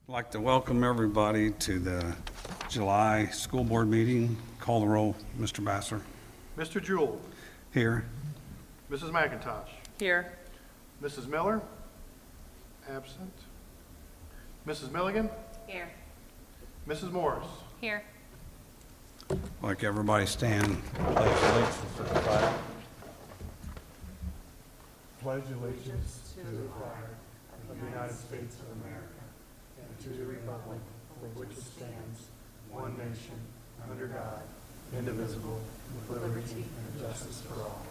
I'd like to welcome everybody to the July school board meeting. Call the roll, Mr. Basser. Mr. Jewell. Here. Mrs. McIntosh. Here. Mrs. Miller. Absent. Mrs. Milligan. Here. Mrs. Morris. Here. Like everybody stand, pledge allegiance to the flag. Pledge allegiance to the flag of the United States of America and to the republic for which it stands, one nation, under God, indivisible, with liberty and justice for all.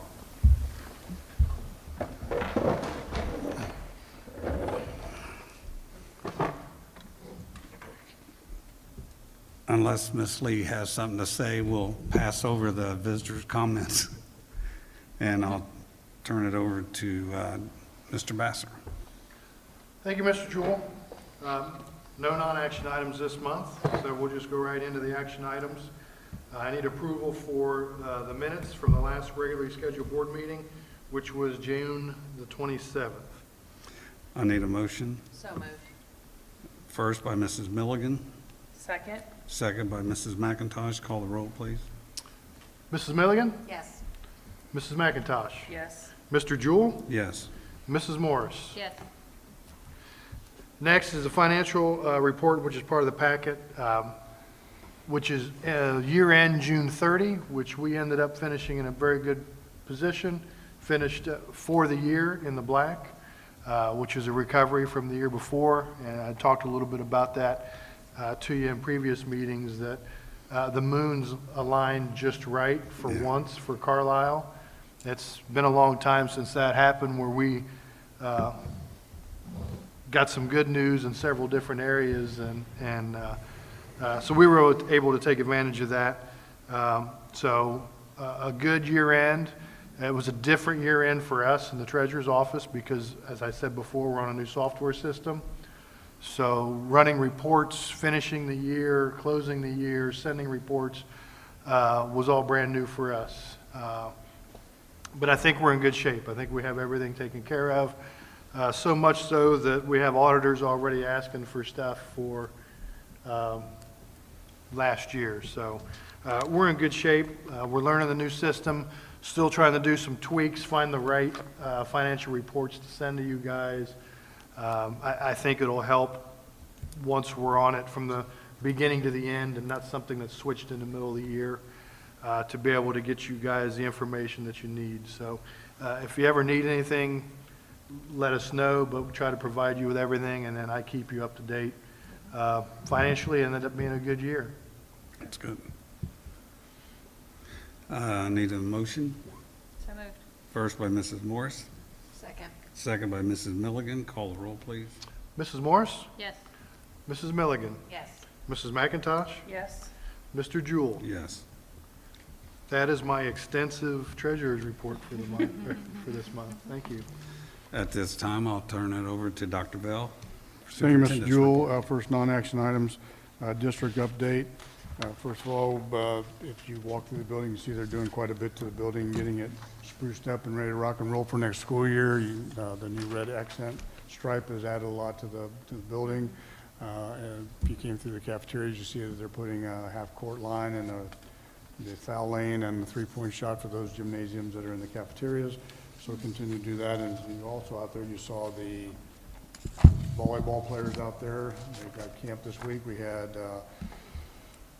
Unless Ms. Lee has something to say, we'll pass over the visitors' comments. And I'll turn it over to Mr. Basser. Thank you, Mr. Jewell. No non-action items this month, so we'll just go right into the action items. I need approval for the minutes from the last regularly scheduled board meeting, which was June the 27th. I need a motion. So moved. First by Mrs. Milligan, Second? second by Mrs. McIntosh. Call the roll, please. Mrs. Milligan. Yes. Mrs. McIntosh. Yes. Mr. Jewell. Yes. Mrs. Morris. Yes. Next is the financial report, which is part of the packet, which is year-end June 30, which we ended up finishing in a very good position, finished for the year in the black, which is a recovery from the year before, and I talked a little bit about that to you in previous meetings, that the moons aligned just right for once for Carlisle. It's been a long time since that happened, where we got some good news in several different areas, and so we were able to take advantage of that. So a good year end. It was a different year end for us in the treasurer's office because, as I said before, we're on a new software system. So running reports, finishing the year, closing the year, sending reports was all brand new for us. But I think we're in good shape. I think we have everything taken care of. So much so that we have auditors already asking for stuff for last year. So we're in good shape. We're learning the new system, still trying to do some tweaks, find the right financial reports to send to you guys. I think it'll help once we're on it from the beginning to the end and not something that's switched in the middle of the year, to be able to get you guys the information that you need. So if you ever need anything, let us know, but we try to provide you with everything, and then I keep you up to date. Financially, it ended up being a good year. That's good. I need a motion. So moved. First by Mrs. Morris, Second? second by Mrs. Milligan. Call the roll, please. Mrs. Morris? Yes. Mrs. Milligan? Yes. Mrs. McIntosh? Yes. Mr. Jewell? Yes. That is my extensive treasurer's report for the month, for this month. Thank you. At this time, I'll turn it over to Dr. Bell. Thank you, Mr. Superintendent's Jewell. First non-action items, district update. First of all, if you walk through the building, you see they're doing quite a bit to the building, getting it spruced up and ready to rock and roll for next school year. The new red accent stripe has added a lot to the building. And if you came through the cafeterias, you see that they're putting a half-court line and the foul lane and the three-point shot for those gymnasiums that are in the cafeterias. So continue to do that. And you also out there, you saw the volleyball players out there. They got camp this week. We had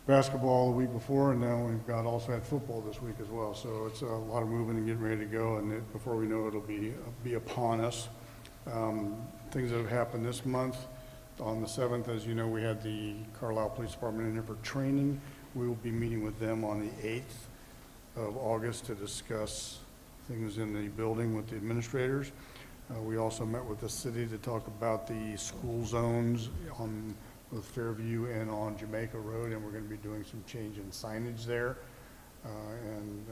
basketball the week before, and now we've got also had football this week as well. So it's a lot of moving and getting ready to go, and before we know it, it'll be upon us. Things that have happened this month. On the 7th, as you know, we had the Carlisle Police Department in here for training. We will be meeting with them on the 8th of August to discuss things in the building with the administrators. We also met with the city to talk about the school zones on both Fairview and on Jamaica Road, and we're going to be doing some change in signage there. And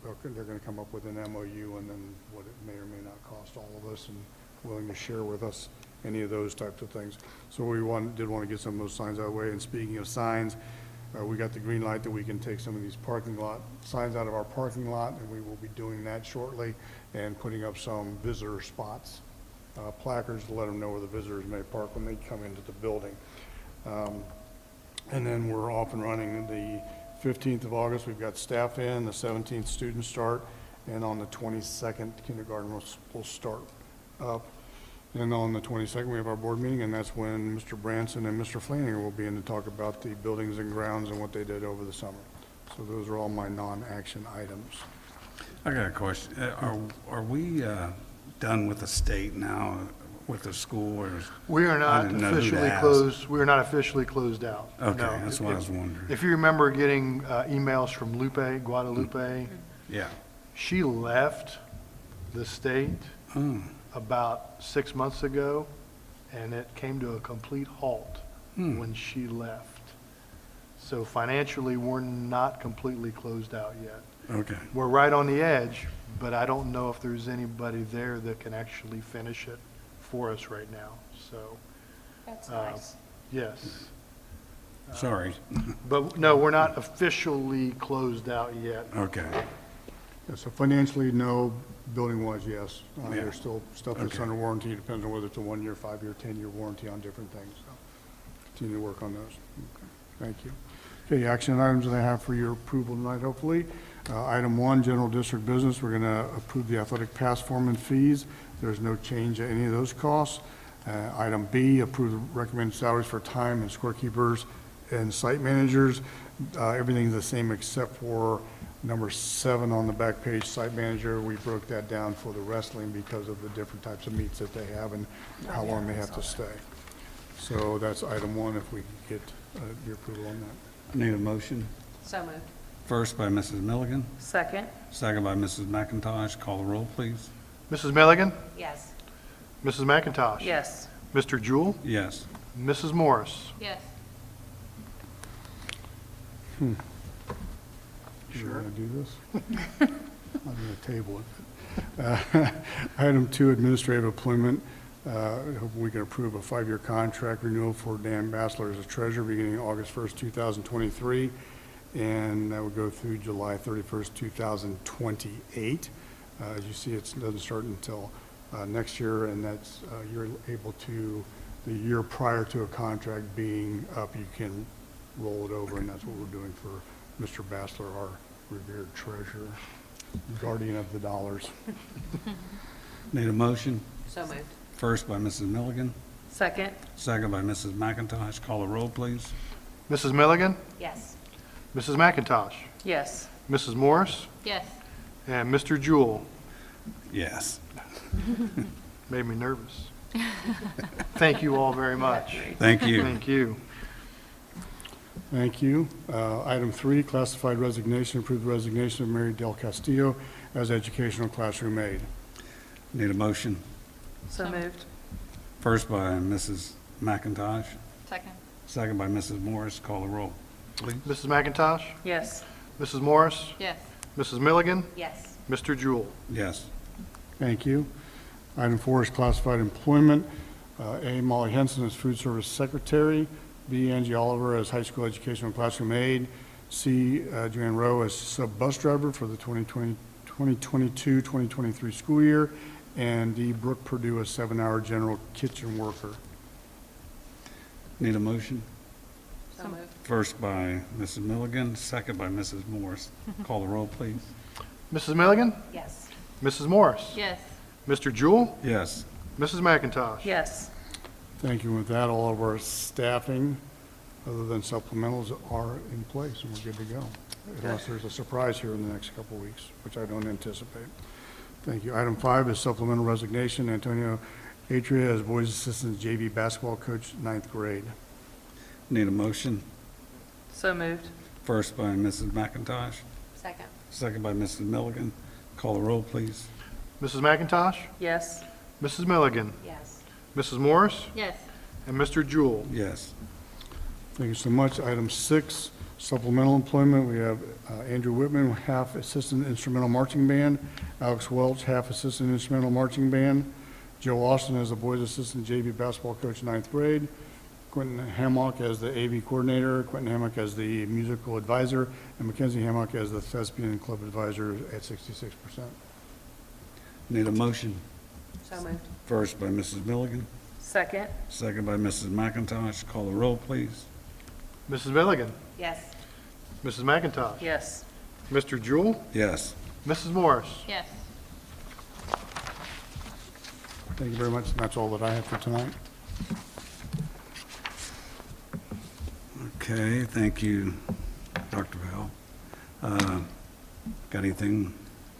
they're going to come up with an MOU and then what it may or may not cost all of us, and willing to share with us any of those types of things. So we did want to get some of those signs out of the way. And speaking of signs, we got the green light that we can take some of these parking lot signs out of our parking lot, and we will be doing that shortly and putting up some visitor spots placards to let them know where the visitors may park when they come into the building. And then we're off and running the 15th of August. We've got staff in, the 17th students start, and on the 22nd, kindergarten will start up. And on the 22nd, we have our board meeting, and that's when Mr. Branson and Mr. Flanagan will be in to talk about the buildings and grounds and what they did over the summer. So those are all my non-action items. I got a question. Are we done with the state now with the school, or is? We are I not didn't know who to officially ask. closed, we are not officially closed out. Okay, No. that's what I was wondering. If you remember getting emails from Guadalupe, Yeah. she left the state Oh, about 6 months ago, and it came to a complete halt when she left. So financially, we're not completely closed out yet. okay. We're right on the edge, but I don't know if there's anybody there that can actually finish it for us right now. So, That's nice. yes. Sorry. But no, we're not officially closed out yet. Okay. Yeah, so financially, no. Building-wise, yes. Yeah. There's still stuff that's Okay. under warranty, depends on whether it's a 1-year, 5-year, 10-year warranty on different things. So continue to work on those. Okay, thank you. Okay, action items that I have for your approval tonight, hopefully. Item 1, general district business, we're going to approve the athletic pass form and fees. There's no change to any of those costs. Item B, approve the recommended salaries for time and scorekeepers and site managers. Everything's the same except for number 7 on the back page, site manager. We broke that down for the wrestling because of the different types of meets that they have and how long they have to stay. So that's item 1, if we could get your approval on that. Need a motion? So moved. First by Mrs. Milligan, Second. second by Mrs. McIntosh. Call the roll, please. Mrs. Milligan, Yes. Mrs. McIntosh. Yes. Mr. Jewell, Yes. Mrs. Morris. Yes. You want to do this? I'm going to table it. Item 2, administrative employment. Hope we can approve a 5-year contract renewal for Dan Bassler as a treasurer beginning August 1st, 2023, and that would go through July 31st, 2028. As you see, it doesn't start until next year, and that's, you're able to, the year prior to a contract being up, you can roll it over, and that's what we're doing for Mr. Bassler, our revered treasurer, guardian of the dollars. Need a motion? So moved. First by Mrs. Milligan, Second. second by Mrs. McIntosh. Call the roll, please. Mrs. Milligan, Yes. Mrs. McIntosh, Yes. Mrs. Morris, Yes. and Mr. Jewell. Yes. Made me nervous. Thank you all very much. Thank you. Thank you. Thank you. Item 3, classified resignation, approve the resignation of Mary Del Castillo as educational classroom aide. Need a motion? So moved. First by Mrs. McIntosh, Second. second by Mrs. Morris. Call the roll, please. Mrs. McIntosh, Yes. Mrs. Morris, Yes. Mrs. Milligan, Yes. Mr. Jewell. Yes. Thank you. Item 4 is classified employment. A, Molly Henson as food service secretary. B, Angie Oliver as high school educational classroom aide. C, Joanne Rowe as sub bus driver for the 2022-2023 school year. And D, Brooke Purdue as 7-hour general kitchen worker. Need a motion? So moved. First by Mrs. Milligan, second by Mrs. Morris. Call the roll, please. Mrs. Milligan, Yes. Mrs. Morris, Yes. Mr. Jewell, Yes. Mrs. McIntosh. Yes. Thank you. With that, all of our staffing, other than supplementals, are in place, and we're good to go. Unless there's a surprise here in the next couple of weeks, which I don't anticipate. Thank you. Item 5 is supplemental resignation. Antonio Atria as boys assistant JV basketball coach, 9th grade. Need a motion? So moved. First by Mrs. McIntosh, Second. second by Mrs. Milligan. Call the roll, please. Mrs. McIntosh, Yes. Mrs. Milligan, Yes. Mrs. Morris, Yes. and Mr. Jewell. Yes. Thank you so much. Item 6, supplemental employment. We have Andrew Whitman, half assistant instrumental marching band. Alex Welch, half assistant instrumental marching band. Joe Austin as the boys assistant JV basketball coach, 9th grade. Quentin Hammock as the AV coordinator, Quentin Hammock as the musical advisor, and Mackenzie Hammock as the thespian club advisor at 66%. Need a motion? So moved. First by Mrs. Milligan, Second. second by Mrs. McIntosh. Call the roll, please. Mrs. Milligan, Yes. Mrs. McIntosh, Yes. Mr. Jewell, Yes. Mrs. Morris. Yes. Thank you very much, and that's all that I have for tonight. Okay, thank you, Dr. Bell. Got anything?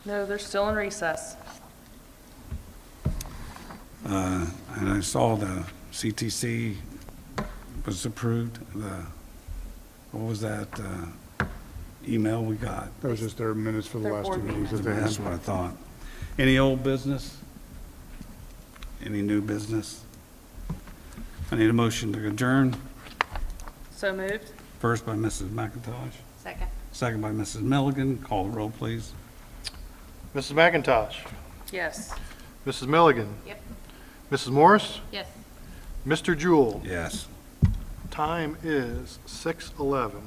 No, they're still in recess. And I saw the CTC was approved, what was that email we got? That was just their minutes for the Their last two board meetings that they That's had. what I thought. Any old business? Any new business? I need a motion to adjourn. So moved. First by Mrs. McIntosh, Second. second by Mrs. Milligan. Call the roll, please. Mrs. McIntosh, Yes. Mrs. Milligan. Yep. Mrs. Morris, Yes. Mr. Jewell. Yes. Time is 6:11.